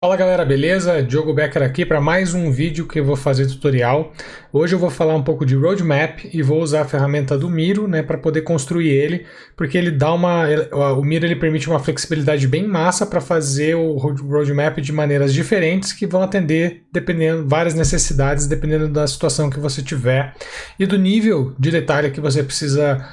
Fala galera, beleza? Diogo Becker aqui para mais um vídeo que eu vou fazer tutorial. Hoje eu vou falar um pouco de roadmap e vou usar a ferramenta do Miro, né, para poder construir ele, porque ele dá o Miro ele permite uma flexibilidade bem massa para fazer o roadmap de maneiras diferentes que vão atender dependendo várias necessidades, dependendo da situação que você tiver e do nível de detalhe que você precisa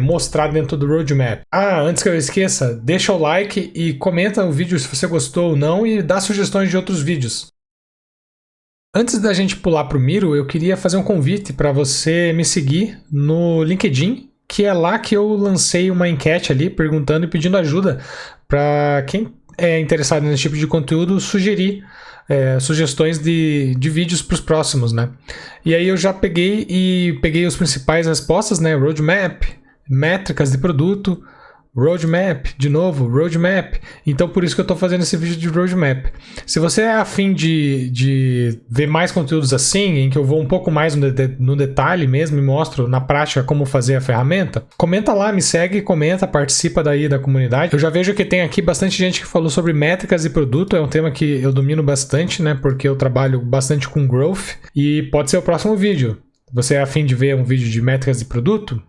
mostrar dentro do roadmap. Antes que eu esqueça, deixa o like e comenta o vídeo se você gostou ou não e dá sugestões de outros vídeos. Antes da gente pular para o Miro, eu queria fazer um convite para você me seguir no LinkedIn, que é lá que eu lancei uma enquete ali perguntando e pedindo ajuda para quem é interessado nesse tipo de conteúdo sugerir sugestões de vídeos para os próximos, né? E aí eu já peguei as principais respostas, né? Roadmap, métricas de produto, roadmap, de novo, roadmap. Então por isso que eu estou fazendo esse vídeo de roadmap. Se você é afim de ver mais conteúdos assim, em que eu vou um pouco mais no detalhe mesmo e mostro na prática como fazer a ferramenta, comenta lá, me segue, comenta, participa daí da comunidade. Eu já vejo que tem aqui bastante gente que falou sobre métricas e produto, é um tema que eu domino bastante, né, porque eu trabalho bastante com growth e pode ser o próximo vídeo. Você é afim de ver um vídeo de métricas de produto?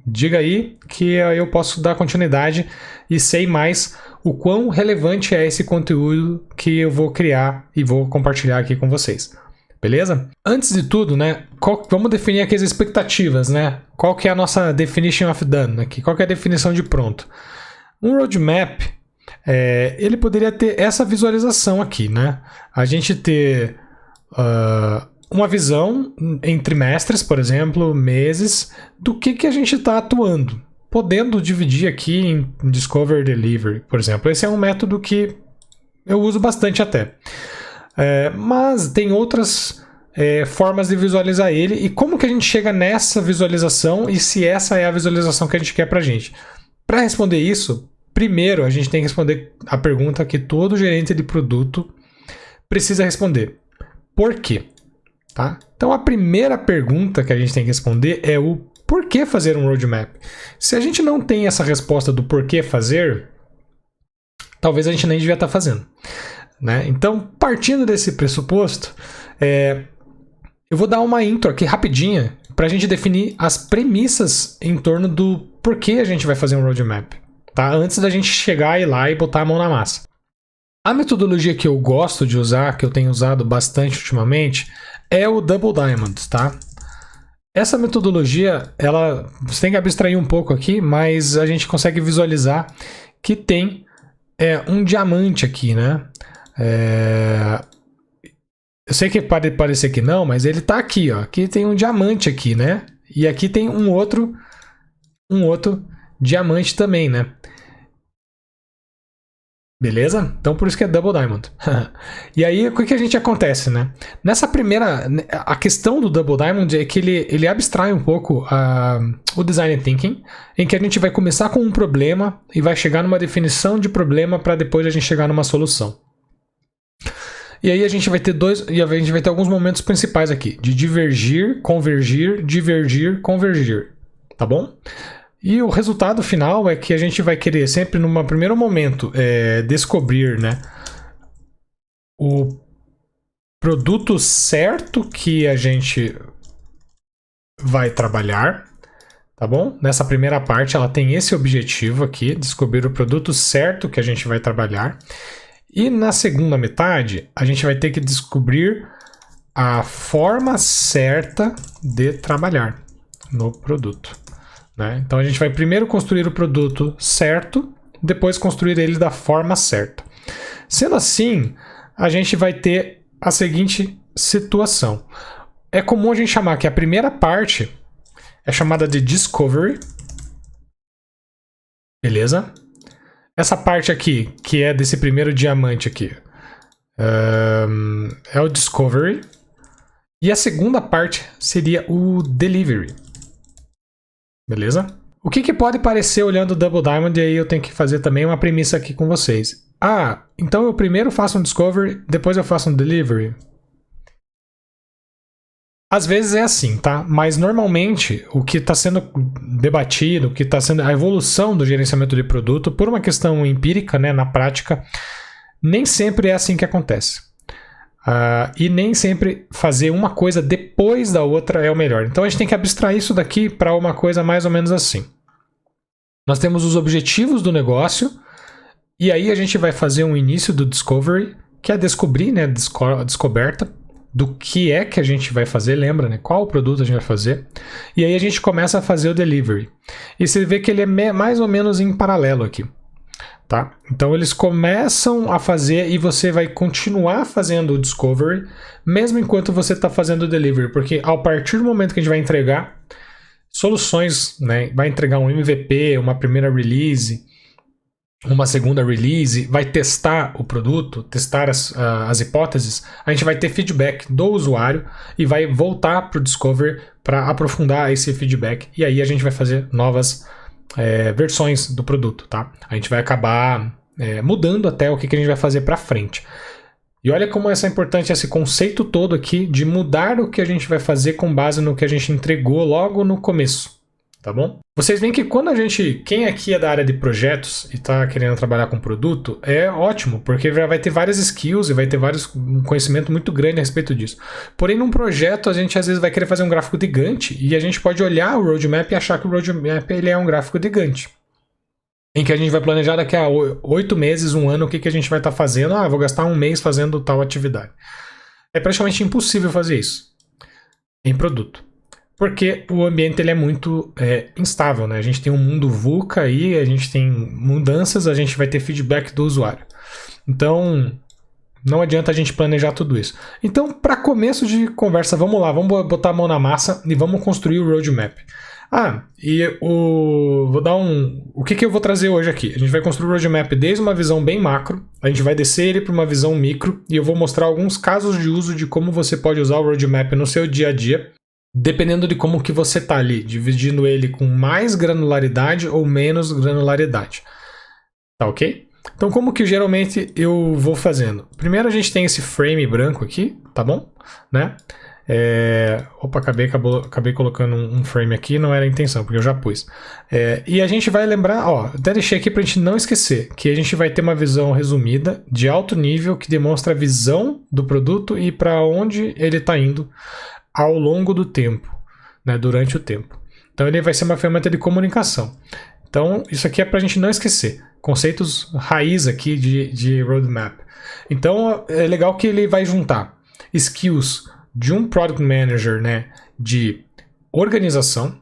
Diga aí que eu posso dar continuidade e sei mais o quão relevante é esse conteúdo que eu vou criar e vou compartilhar aqui com vocês. Beleza? Antes de tudo, né, vamos definir aqui as expectativas, né? Qual que é a nossa definition of done aqui? Qual que é a definição de pronto? Um roadmap, ele poderia ter essa visualização aqui, né? A gente ter uma visão em trimestres, por exemplo, meses, do que a gente está atuando. Podendo dividir aqui em Discover Delivery, por exemplo. Esse é um método que eu uso bastante até. Mas tem outras formas de visualizar ele. E como que a gente chega nessa visualização e se essa é a visualização que a gente quer para a gente? Para responder isso, primeiro a gente tem que responder a pergunta que todo gerente de produto precisa responder. Por quê? Tá? Então a primeira pergunta que a gente tem que responder é o porquê fazer um roadmap. Se a gente não tem essa resposta do porquê fazer, talvez a gente nem devia estar fazendo, né? Então, partindo desse pressuposto, eu vou dar uma intro aqui rapidinha para a gente definir as premissas em torno do porquê a gente vai fazer um roadmap, tá? Antes da gente chegar lá e botar a mão na massa. A metodologia que eu gosto de usar, que eu tenho usado bastante ultimamente, é o Double Diamond, tá? Essa metodologia, você tem que abstrair um pouco aqui, mas a gente consegue visualizar que tem um diamante aqui, né? Eu sei que pode parecer que não, mas ele tá aqui, ó. Aqui tem um diamante aqui, né? E aqui tem um outro diamante também, né? Beleza? Então por isso que é Double Diamond. E aí o que a gente acontece, né? Nessa primeira, a questão do Double Diamond é que ele abstrai um pouco o Design Thinking, em que a gente vai começar com um problema e vai chegar numa definição de problema para depois a gente chegar numa solução. E aí a gente vai ter alguns momentos principais aqui, de divergir, convergir, convergir. Tá bom? E o resultado final é que a gente vai querer sempre, num primeiro momento, descobrir, né, o produto certo que a gente vai trabalhar, tá bom? Nessa primeira parte ela tem esse objetivo aqui, descobrir o produto certo que a gente vai trabalhar. E na segunda metade a gente vai ter que descobrir a forma certa de trabalhar no produto. Então a gente vai primeiro construir o produto certo, depois construir ele da forma certa. Sendo assim, a gente vai ter a seguinte situação. É comum a gente chamar que a primeira parte é chamada de Discovery. Beleza? Essa parte aqui, que é desse primeiro diamante aqui, é o Discovery. E a segunda parte seria o Delivery. Beleza? O que pode parecer olhando o Double Diamond, e aí eu tenho que fazer também uma premissa aqui com vocês. Então eu primeiro faço um Discovery, depois eu faço um Delivery. Às vezes é assim, tá? Mas normalmente o que está sendo debatido, o que está sendo a evolução do gerenciamento de produto, por uma questão empírica, né, na prática, Nem sempre é assim que acontece. E nem sempre fazer uma coisa depois da outra é o melhor. Então a gente tem que abstrair isso daqui para uma coisa mais ou menos assim. Nós temos os objetivos do negócio, e aí a gente vai fazer um início do discovery, que é descobrir, né, a descoberta do que é que a gente vai fazer, lembra, né? Qual produto a gente vai fazer. E aí a gente começa a fazer o delivery. E você vê que ele é mais ou menos em paralelo aqui. Tá? Então eles começam a fazer e você vai continuar fazendo o discovery mesmo enquanto você está fazendo o delivery, porque a partir do momento que a gente vai entregar soluções, né, vai entregar um MVP, uma primeira release, uma segunda release, vai testar o produto, testar as hipóteses, a gente vai ter feedback do usuário e vai voltar para o discovery para aprofundar esse feedback, e aí a gente vai fazer novas versões do produto, tá? A gente vai acabar mudando até o que a gente vai fazer para frente. E olha como é importante esse conceito todo aqui de mudar o que a gente vai fazer com base no que a gente entregou logo no começo, tá bom? Vocês veem que quando quem aqui é da área de projetos e está querendo trabalhar com produto, é ótimo, porque vai ter várias skills e vai ter um conhecimento muito grande a respeito disso. Porém, num projeto, a gente às vezes vai querer fazer um gráfico de Gantt e a gente pode olhar o roadmap e achar que o roadmap ele é um gráfico de Gantt, em que a gente vai planejar daqui a 8 meses, um ano, o que a gente vai estar fazendo. Vou gastar um mês fazendo tal atividade. É praticamente impossível fazer isso em produto. Porque o ambiente ele é muito instável, né? A gente tem um mundo VUCA aí, a gente tem mudanças, a gente vai ter feedback do usuário. Então, não adianta a gente planejar tudo isso. Então, para começo de conversa, vamos lá, vamos botar a mão na massa e vamos construir o roadmap. Vou dar o que eu vou trazer hoje aqui? A gente vai construir o roadmap desde uma visão bem macro, a gente vai descer ele para uma visão micro e eu vou mostrar alguns casos de uso de como você pode usar o roadmap no seu dia a dia, dependendo de como que você está ali, dividindo ele com mais granularidade ou menos granularidade. Tá ok? Então como que geralmente eu vou fazendo? Primeiro a gente tem esse frame branco aqui, tá bom? Né? Acabei colocando um frame aqui, não era a intenção, porque eu já pus. E a gente vai lembrar, até deixei aqui pra gente não esquecer, que a gente vai ter uma visão resumida, de alto nível, que demonstra a visão do produto e para onde ele está indo ao longo do tempo, né, durante o tempo. Então ele vai ser uma ferramenta de comunicação. Então isso aqui é pra gente não esquecer. Conceitos raiz aqui de roadmap. Então é legal que ele vai juntar skills de um Product Manager, né, de organização,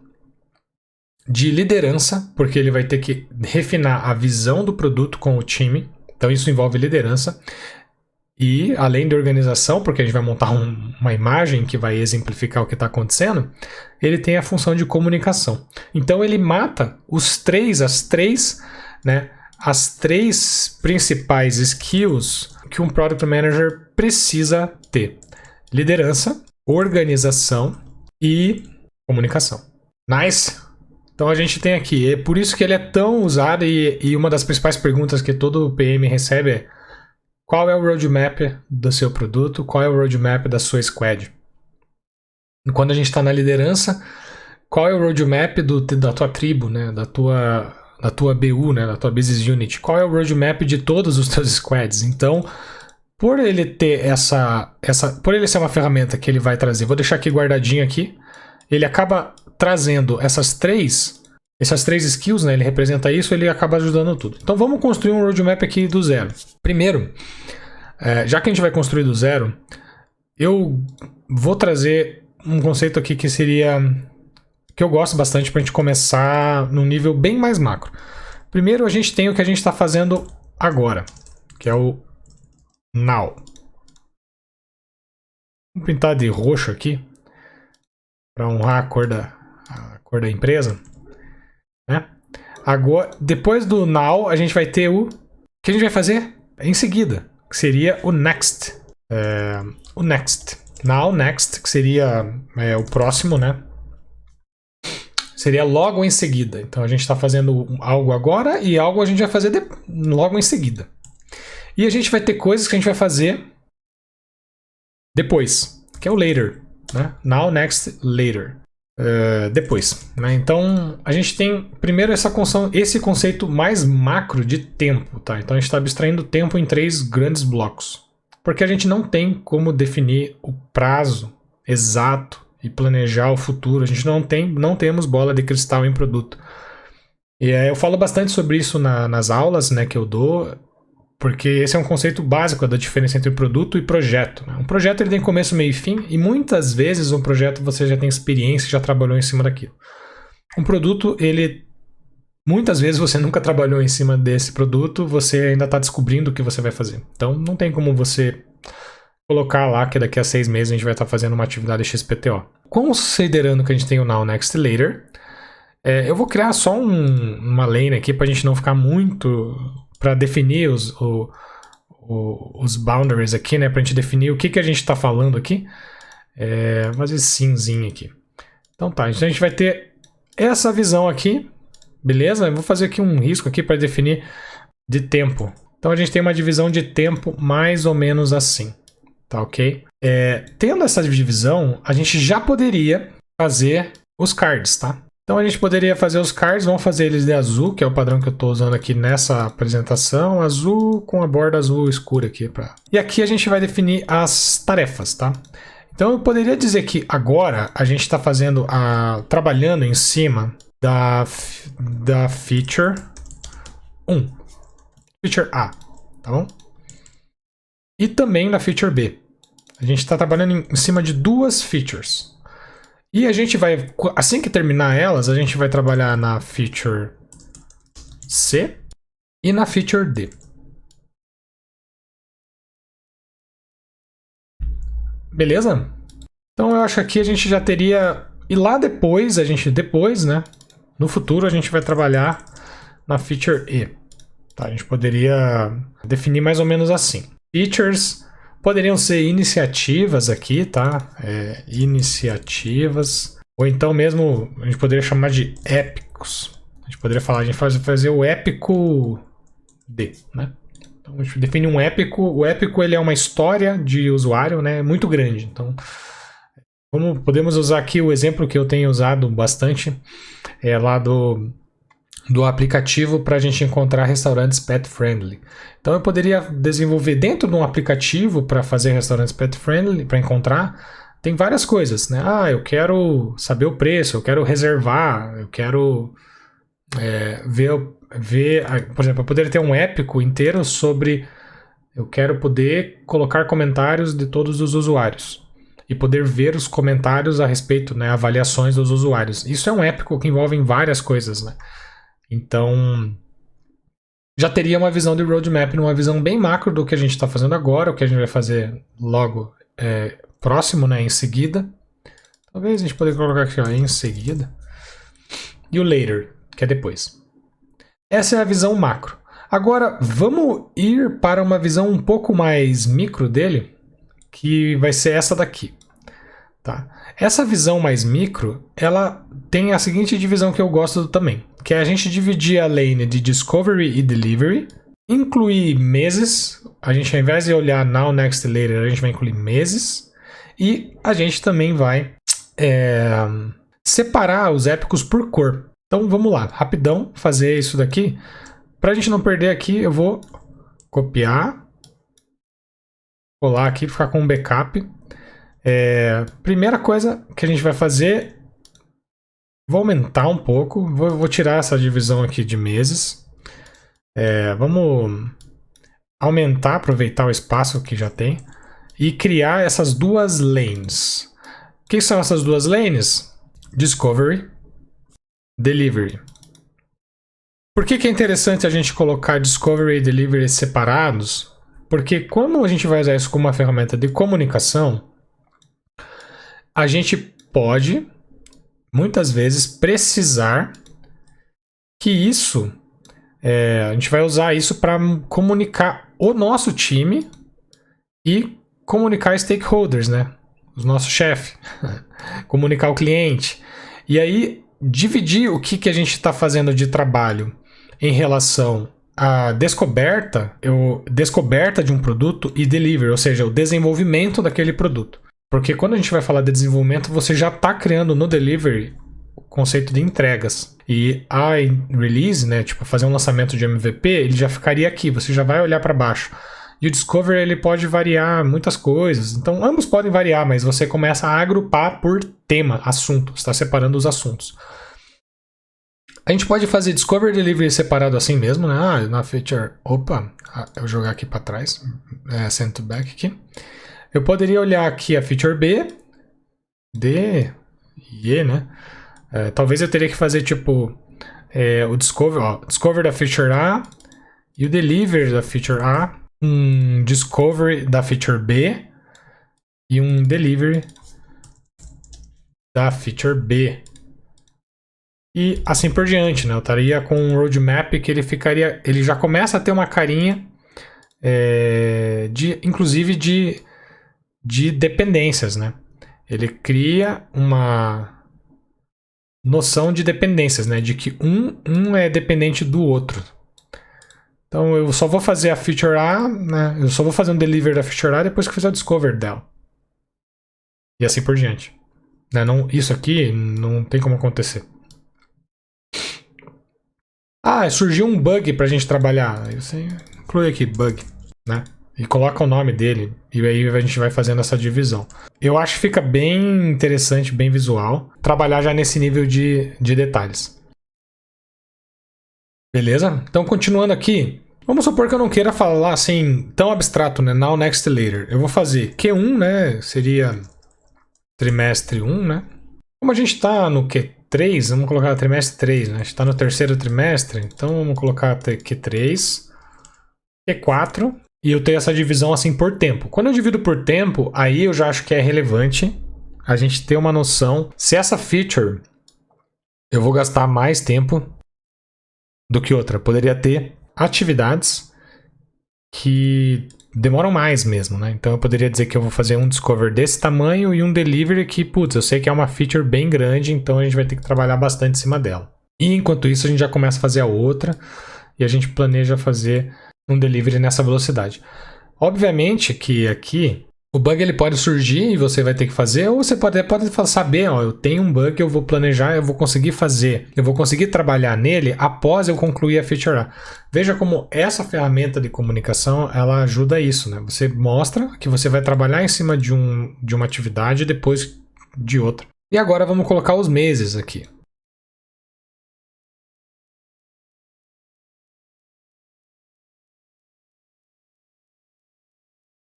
de liderança, porque ele vai ter que refinar a visão do produto com o time, então isso envolve liderança, e além de organização, porque a gente vai montar uma imagem que vai exemplificar o que está acontecendo, ele tem a função de comunicação. Então ele mata as três principais skills que um Product Manager precisa ter. Liderança, organização e comunicação. Nice? Então a gente tem aqui, é por isso que ele é tão usado e uma das principais perguntas que todo PM recebe é: qual é o roadmap do seu produto? Qual é o roadmap da sua squad? Quando a gente está na liderança, qual é o roadmap da tua tribo, né? da tua BU, né? Da tua Business Unit? Qual é o roadmap de todos os teus squads? Então, por ele ter por ele ser uma ferramenta que ele vai trazer, vou deixar aqui guardadinho aqui, ele acaba trazendo essas três skills, né? Ele representa isso, ele acaba ajudando tudo. Então vamos construir um roadmap aqui do zero. Primeiro, já que a gente vai construir do zero, eu vou trazer um conceito aqui que eu gosto bastante para a gente começar num nível bem mais macro. Primeiro a gente tem o que a gente está fazendo agora, que é o Now. Vamos pintar de roxo aqui para honrar a cor da empresa, né? Agora, depois do Now, a gente vai ter o que a gente vai fazer em seguida, que seria o Next. O Next. Now, Next, que seria o próximo, né? Seria logo em seguida. Então a gente está fazendo algo agora e algo a gente vai fazer logo em seguida. E a gente vai ter coisas que a gente vai fazer depois, que é o later, né? Now, next, later. depois, né? Então a gente tem primeiro esse conceito mais macro de tempo, tá? Então a gente está abstraindo o tempo em 3 grandes blocos, porque a gente não tem como definir o prazo exato e planejar o futuro. A gente não temos bola de cristal em produto. E eu falo bastante sobre isso nas aulas, né, que eu dou, porque esse é um conceito básico da diferença entre produto e projeto, né? Um projeto ele tem começo, meio e fim, e muitas vezes um projeto você já tem experiência, já trabalhou em cima daquilo. Um produto, muitas vezes você nunca trabalhou em cima desse produto, você ainda está descobrindo o que você vai fazer. Então não tem como você colocar lá que daqui a 6 meses a gente vai estar fazendo uma atividade XPTO. Considerando que a gente tem o Now, Next, Later, eu vou criar só uma lane aqui para a gente não ficar muito... para definir os boundaries aqui, né? Para a gente definir o que a gente está falando aqui. Vou fazer cinzinho aqui. Então tá, então a gente vai ter essa visão aqui, beleza? Eu vou fazer aqui um risco aqui para definir de tempo. Então a gente tem uma divisão de tempo mais ou menos assim, tá ok? Tendo essa divisão, a gente já poderia fazer os cards, tá? Então a gente poderia fazer os cards, vamos fazer eles de azul, que é o padrão que eu estou usando aqui nessa apresentação, azul com a borda azul escura aqui. E aqui a gente vai definir as tarefas, tá? Então eu poderia dizer que agora a gente está trabalhando em cima da feature 1, feature A, tá bom? E também da feature B. A gente está trabalhando em cima de 2 features. E a gente vai, assim que terminar elas, a gente vai trabalhar na feature C e na feature D. Beleza? Então eu acho que aqui a gente já teria... E lá depois, né? No futuro a gente vai trabalhar na feature E. Tá? A gente poderia definir mais ou menos assim. Features... poderiam ser iniciativas aqui, tá? Iniciativas. Ou então mesmo, a gente poderia chamar de épicos. A gente poderia falar, a gente vai fazer o épico D, né? Então a gente define um épico. O épico ele é uma história de usuário, né? Muito grande. Então, podemos usar aqui o exemplo que eu tenho usado bastante. Lá do aplicativo para a gente encontrar restaurantes pet friendly. Então eu poderia desenvolver dentro de um aplicativo para fazer restaurantes pet friendly, para encontrar, tem várias coisas, né? Eu quero saber o preço, eu quero reservar, eu quero ver, por exemplo, eu poderia ter um épico inteiro sobre, eu quero poder colocar comentários de todos os usuários e poder ver os comentários a respeito, né, avaliações dos usuários. Isso é um épico que envolve várias coisas, né? Então, já teria uma visão de roadmap, uma visão bem macro do que a gente está fazendo agora, o que a gente vai fazer logo próximo, né, em seguida. Talvez a gente poderia colocar aqui, em seguida. E o later, que é depois. Essa é a visão macro. Agora, vamos ir para uma visão um pouco mais micro dele, que vai ser essa daqui. Tá? Essa visão mais micro, ela tem a seguinte divisão que eu gosto também, que é a gente dividir a lane de Discovery e Delivery, incluir meses, a gente ao invés de olhar Now, Next, Later, a gente vai incluir meses, e a gente também vai separar os épicos por cor. Então vamos lá, rapidão, fazer isso daqui. Para a gente não perder aqui, eu vou copiar, colar aqui, ficar com um backup. Primeira coisa que a gente vai fazer, vou aumentar um pouco, vou tirar essa divisão aqui de meses, vamos aumentar, aproveitar o espaço que já tem e criar essas 2 lanes. O que são essas 2 lanes? Discovery, Delivery. Por que é interessante a gente colocar Discovery e Delivery separados? Porque quando a gente vai usar isso como uma ferramenta de comunicação, a gente pode, muitas vezes, precisar que isso... a gente vai usar isso para comunicar o nosso time e comunicar stakeholders, né? Os nossos chefes. Comunicar o cliente. E aí, dividir o que a gente está fazendo de trabalho em relação à descoberta, descoberta de um produto e delivery, ou seja, o desenvolvimento daquele produto. Porque quando a gente vai falar de desenvolvimento, você já está criando no delivery o conceito de entregas. E a release, né, tipo fazer um lançamento de MVP, ele já ficaria aqui, você já vai olhar para baixo. E o Discover ele pode variar muitas coisas. Então ambos podem variar, mas você começa a agrupar por tema, assunto. Você está separando os assuntos. A gente pode fazer Discover Delivery separado assim mesmo, né? Ah, na feature... Opa, eu vou jogar aqui para trás. Send to back aqui. Eu poderia olhar aqui a feature B, D e E, né? Talvez eu teria que fazer tipo o Discover, Discover da feature A e o Deliver da feature A, um Discovery da feature B e um Delivery da feature B. E assim por diante, né? Eu estaria com um roadmap que ele já começa a ter uma carinha inclusive de dependências, né? Ele cria uma noção de dependências, né? De que um é dependente do outro. Então eu só vou fazer a feature A, né? Eu só vou fazer um deliver da feature A depois que eu fizer o discover dela. E assim por diante. Né? Isso aqui não tem como acontecer. Surgiu um bug pra gente trabalhar. Aí você inclui aqui bug, né? E coloca o nome dele. E aí a gente vai fazendo essa divisão. Eu acho que fica bem interessante, bem visual, trabalhar já nesse nível de detalhes. Beleza? Então, continuando aqui, vamos supor que eu não queira falar assim, tão abstrato, né? Now, next, later. Eu vou fazer Q1, né? Seria trimestre 1, né? Como a gente está no Q3, vamos colocar trimestre 3, né? A gente está no terceiro trimestre, então vamos colocar Q3, Q4, e eu tenho essa divisão assim por tempo. Quando eu divido por tempo, aí eu já acho que é relevante a gente ter uma noção se essa feature eu vou gastar mais tempo do que outra. Poderia ter atividades que demoram mais mesmo, né? Então eu poderia dizer que eu vou fazer um discover desse tamanho e um delivery que, putz, eu sei que é uma feature bem grande, então a gente vai ter que trabalhar bastante em cima dela. E enquanto isso a gente já começa a fazer a outra e a gente planeja fazer um delivery nessa velocidade. Obviamente que aqui o bug ele pode surgir e você vai ter que fazer, ou você pode saber, eu tenho um bug, eu vou planejar, eu vou conseguir fazer, eu vou conseguir trabalhar nele após eu concluir a feature A. Veja como essa ferramenta de comunicação, ela ajuda isso, né? Você mostra que você vai trabalhar em cima de uma atividade depois de outra. E agora vamos colocar os meses aqui.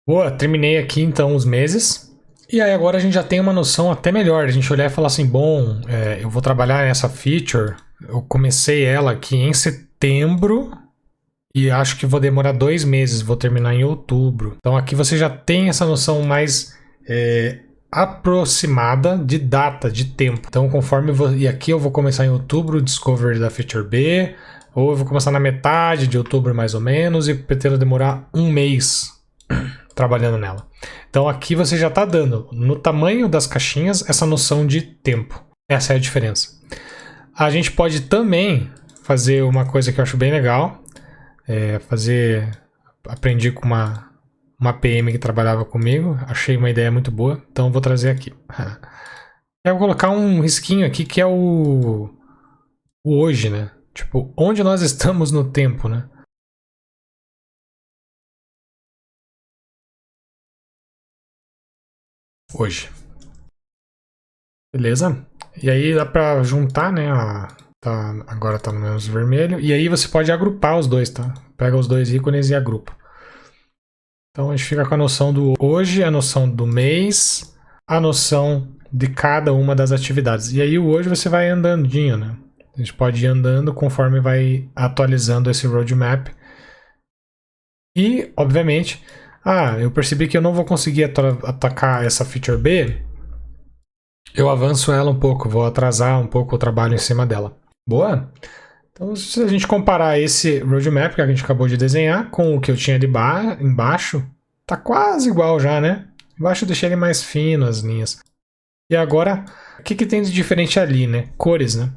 Boa, terminei aqui então os meses. E aí agora a gente já tem uma noção até melhor. A gente olhar e falar assim, bom, eu vou trabalhar nessa feature. Eu comecei ela aqui em setembro e acho que vou demorar 2 meses, vou terminar em outubro. Então aqui você já tem essa noção mais aproximada de data, de tempo. Então e aqui eu vou começar em outubro o discovery da feature B, ou eu vou começar na metade de outubro mais ou menos e pretendo demorar 1 mês trabalhando nela. Então aqui você já está dando, no tamanho das caixinhas, essa noção de tempo. Essa é a diferença. A gente pode também fazer uma coisa que eu acho bem legal. Aprendi com uma PM que trabalhava comigo. Achei uma ideia muito boa. Então vou trazer aqui. Eu vou colocar um risquinho aqui que é o hoje, né? Tipo, onde nós estamos no tempo, né? Hoje. Beleza? E aí dá pra juntar, né? Agora tá no menos vermelho. E aí você pode agrupar os dois, tá? Pega os dois ícones e agrupa. Então a gente fica com a noção do hoje, a noção do mês, a noção de cada uma das atividades. E aí o hoje você vai andandinho, né? A gente pode ir andando conforme vai atualizando esse roadmap. E, obviamente, eu percebi que eu não vou conseguir atacar essa feature B. Eu avanço ela um pouco, vou atrasar um pouco o trabalho em cima dela. Boa? Então, se a gente comparar esse roadmap que a gente acabou de desenhar com o que eu tinha ali embaixo, tá quase igual já, né? Embaixo eu deixei ele mais fino, as linhas. E agora, o que tem de diferente ali, né? Cores, né?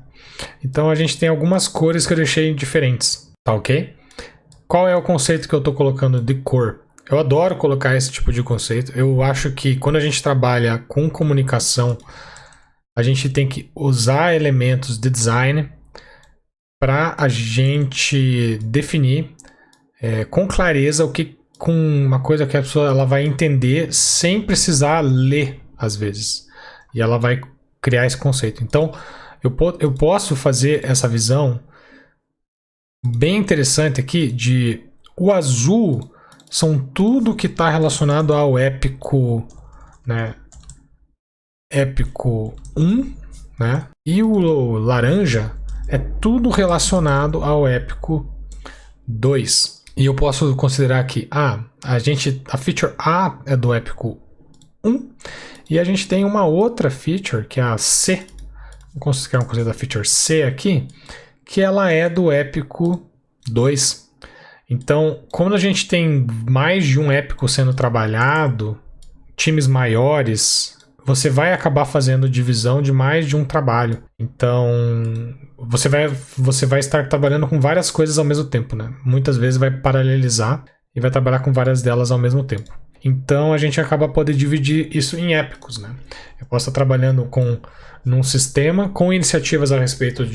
Então, a gente tem algumas cores que eu deixei diferentes, tá ok? Qual é o conceito que eu estou colocando de cor? Eu adoro colocar esse tipo de conceito. Eu acho que quando a gente trabalha com comunicação, a gente tem que usar elementos de design para a gente definir com clareza com uma coisa que a pessoa ela vai entender sem precisar ler às vezes. E ela vai criar esse conceito. Então, eu posso fazer essa visão bem interessante aqui de o azul são tudo que está relacionado ao épico, né? Épico 1, né? E o laranja é tudo relacionado ao épico 2. E eu posso considerar que a feature A é do épico 1 e a gente tem uma outra feature que é a C. Vou considerar uma coisa da feature C aqui, que ela é do épico 2. Então, quando a gente tem mais de um épico sendo trabalhado, times maiores, você vai acabar fazendo divisão de mais de um trabalho. Então, você vai estar trabalhando com várias coisas ao mesmo tempo, né? Muitas vezes vai paralelizar e vai trabalhar com várias delas ao mesmo tempo. Então, a gente acaba podendo dividir isso em épicos, né? Eu posso estar trabalhando num sistema com iniciativas a respeito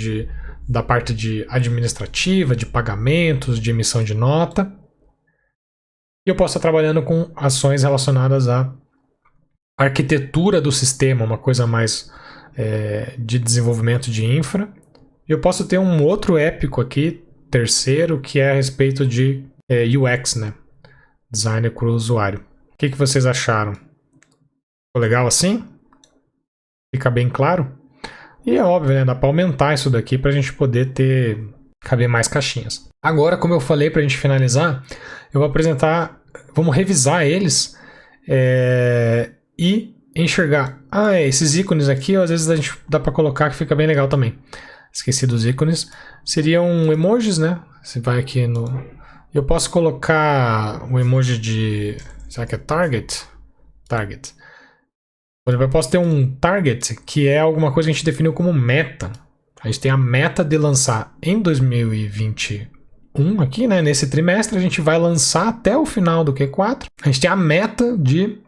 da parte de administrativa, de pagamentos, de emissão de nota. E eu posso estar trabalhando com ações relacionadas à arquitetura do sistema, uma coisa mais de desenvolvimento de infra. E eu posso ter um outro épico aqui, terceiro, que é a respeito de UX, né? Design para o usuário. O que vocês acharam? Ficou legal assim? Fica bem claro? E é óbvio, né? Dá para aumentar isso daqui para a gente poder caber mais caixinhas. Agora, como eu falei, para a gente finalizar, eu vou apresentar, vamos revisar eles e enxergar. Esses ícones aqui, às vezes a gente dá para colocar que fica bem legal também. Esqueci dos ícones. Seriam emojis, né? Você vai aqui no... Eu posso colocar um emoji de... Será que é target? Target. Por exemplo, eu posso ter um target que é alguma coisa que a gente definiu como meta. A gente tem a meta de lançar em 2021 aqui, né? Nesse trimestre a gente vai lançar até o final do Q4. A gente tem a meta de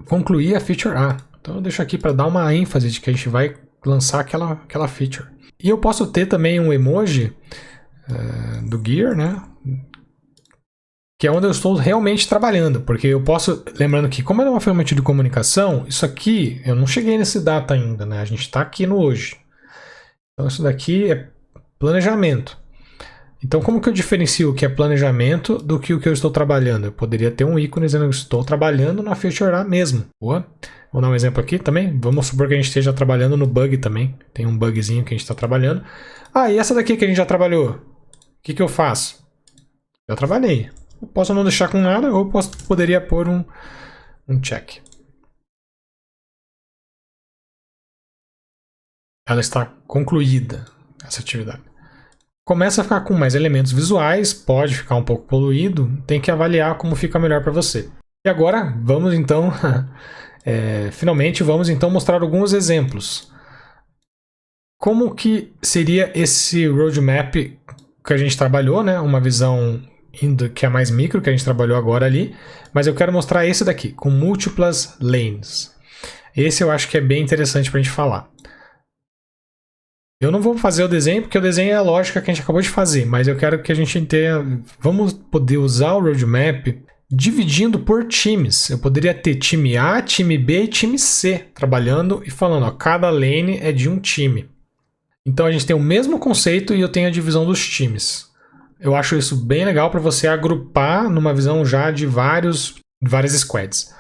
concluir a feature A. Então eu deixo aqui para dar uma ênfase de que a gente vai lançar aquela feature. E eu posso ter também um emoji do Gear, né? Que é onde eu estou realmente trabalhando, porque eu posso, lembrando que como é uma ferramenta de comunicação, isso aqui, eu não cheguei nesse data ainda, né? A gente está aqui no hoje. Então isso daqui é planejamento. Então como que eu diferencio o que é planejamento do que o que eu estou trabalhando? Eu poderia ter um ícone dizendo que eu estou trabalhando na feature A mesmo. Boa. Vou dar um exemplo aqui também. Vamos supor que a gente esteja trabalhando no bug também. Tem um bugzinho que a gente está trabalhando. E essa daqui que a gente já trabalhou? O que eu faço? Já trabalhei. Eu posso não deixar com nada, ou poderia pôr um check. Ela está concluída, essa atividade. Começa a ficar com mais elementos visuais, pode ficar um pouco poluído, tem que avaliar como fica melhor para você. E agora, vamos então, finalmente vamos então mostrar alguns exemplos. Como que seria esse roadmap que a gente trabalhou, né? Uma visão que é mais micro, que a gente trabalhou agora ali, mas eu quero mostrar esse daqui, com múltiplas lanes. Esse eu acho que é bem interessante para a gente falar. Eu não vou fazer o desenho, porque o desenho é a lógica que a gente acabou de fazer, mas eu quero que a gente tenha... Vamos poder usar o roadmap dividindo por times. Eu poderia ter time A, time B e time C trabalhando e falando, cada lane é de um time. Então a gente tem o mesmo conceito e eu tenho a divisão dos times. Eu acho isso bem legal para você agrupar numa visão já de várias squads.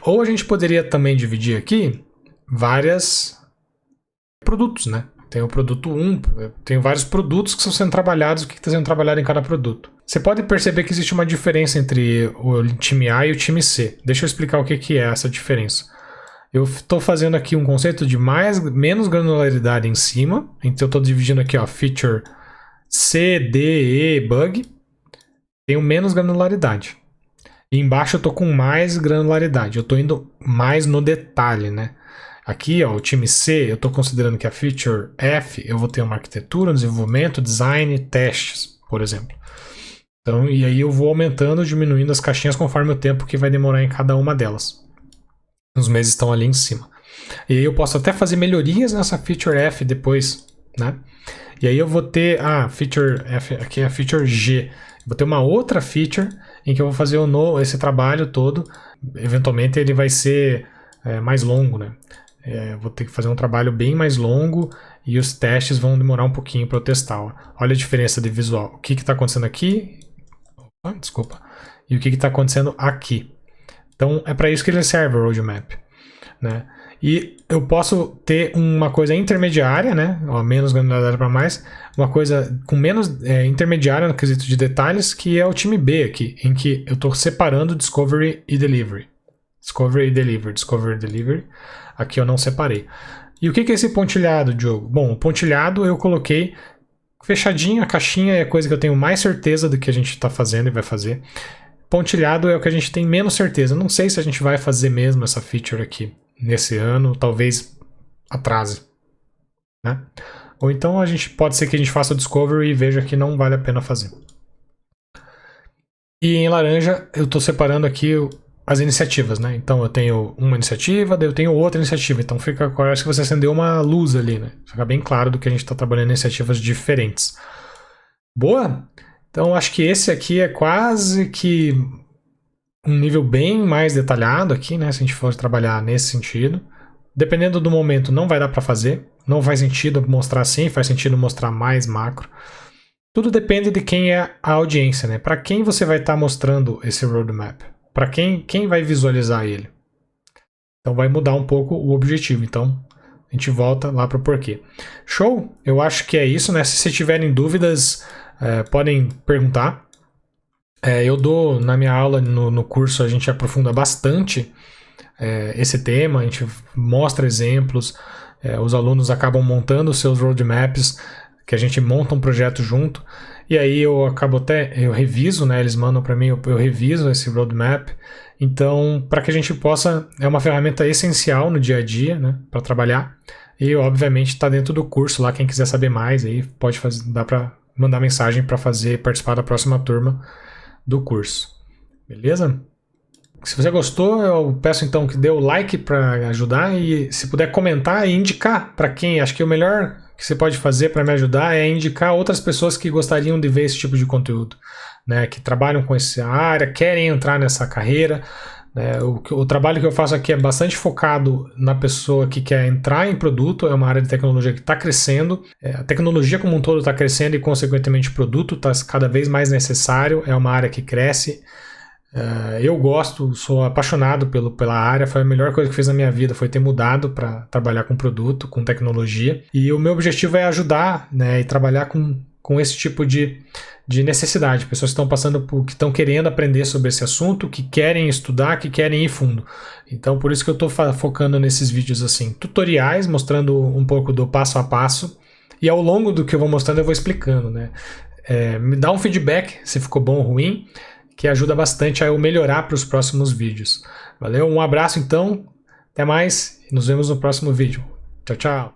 Ou a gente poderia também dividir aqui vários produtos, né? Tem o produto 1, tem vários produtos que estão sendo trabalhados, o que está sendo trabalhado em cada produto. Você pode perceber que existe uma diferença entre o time A e o time C. Deixa eu explicar o que é essa diferença. Eu estou fazendo aqui um conceito de menos granularidade em cima, então eu estou dividindo aqui, feature C, D, E, bug, tenho menos granularidade. E embaixo eu estou com mais granularidade, eu estou indo mais no detalhe, né? Aqui, o time C, eu estou considerando que a feature F, eu vou ter uma arquitetura, um desenvolvimento, design, testes, por exemplo. Então, e aí eu vou aumentando, diminuindo as caixinhas conforme o tempo que vai demorar em cada uma delas. Os meses estão ali em cima. E aí eu posso até fazer melhorias nessa feature F depois, né? E aí eu vou ter a feature F, aqui é a feature G. Vou ter uma outra feature em que eu vou fazer esse trabalho todo. Eventualmente ele vai ser mais longo, né? Vou ter que fazer um trabalho bem mais longo e os testes vão demorar um pouquinho para eu testar. Ó. Olha a diferença de visual. O que está acontecendo aqui? Opa, desculpa. E o que está acontecendo aqui? Então é para isso que ele serve o roadmap, né? E eu posso ter uma coisa intermediária, né? Ó, menos granularidade para mais, uma coisa com menos intermediária no quesito de detalhes, que é o time B aqui, em que eu estou separando Discovery e Delivery. Discovery e Delivery, Discovery e Delivery. Aqui eu não separei. E o que é esse pontilhado, Diogo? Bom, o pontilhado eu coloquei fechadinho, a caixinha é a coisa que eu tenho mais certeza do que a gente está fazendo e vai fazer. Pontilhado é o que a gente tem menos certeza. Não sei se a gente vai fazer mesmo essa feature aqui nesse ano, talvez atrase, né? Ou então pode ser que a gente faça o Discovery e veja que não vale a pena fazer. E em laranja eu estou separando aqui as iniciativas, né? Então eu tenho uma iniciativa, daí eu tenho outra iniciativa. Então parece que você acendeu uma luz ali, né? Fica bem claro do que a gente está trabalhando em iniciativas diferentes. Boa? Então acho que esse aqui é quase que um nível bem mais detalhado aqui, né? Se a gente for trabalhar nesse sentido. Dependendo do momento não vai dar para fazer. Não faz sentido mostrar assim, faz sentido mostrar mais macro. Tudo depende de quem é a audiência, né? Para quem você vai estar mostrando esse roadmap? Para quem vai visualizar ele? Então vai mudar um pouco o objetivo. Então a gente volta lá para o porquê. Show? Eu acho que é isso, né? Se vocês tiverem dúvidas, podem perguntar. Eu dou, na minha aula, no curso, a gente aprofunda bastante esse tema, a gente mostra exemplos, os alunos acabam montando os seus roadmaps, que a gente monta um projeto junto, e aí eu reviso, né, eles mandam para mim, eu reviso esse roadmap, então para que a gente possa, é uma ferramenta essencial no dia a dia, né, para trabalhar, e obviamente está dentro do curso lá, quem quiser saber mais, aí pode dá para mandar mensagem para participar da próxima turma do curso, beleza? Se você gostou, eu peço então que dê o like para ajudar e se puder comentar e indicar para quem. Acho que o melhor que você pode fazer para me ajudar é indicar outras pessoas que gostariam de ver esse tipo de conteúdo, né, que trabalham com essa área, querem entrar nessa carreira. O trabalho que eu faço aqui é bastante focado na pessoa que quer entrar em produto, é uma área de tecnologia que está crescendo, a tecnologia como um todo está crescendo e consequentemente o produto está cada vez mais necessário, é uma área que cresce. Eu gosto, sou apaixonado pela área, foi a melhor coisa que fiz na minha vida, foi ter mudado para trabalhar com produto, com tecnologia, e o meu objetivo é ajudar, né, e trabalhar com esse tipo de necessidade, pessoas que estão passando que estão querendo aprender sobre esse assunto, que querem estudar, que querem ir fundo. Então por isso que eu estou focando nesses vídeos assim, tutoriais, mostrando um pouco do passo a passo, e ao longo do que eu vou mostrando eu vou explicando, né? Me dá um feedback se ficou bom ou ruim, que ajuda bastante a eu melhorar para os próximos vídeos. Valeu, um abraço então, até mais e nos vemos no próximo vídeo. Tchau, tchau!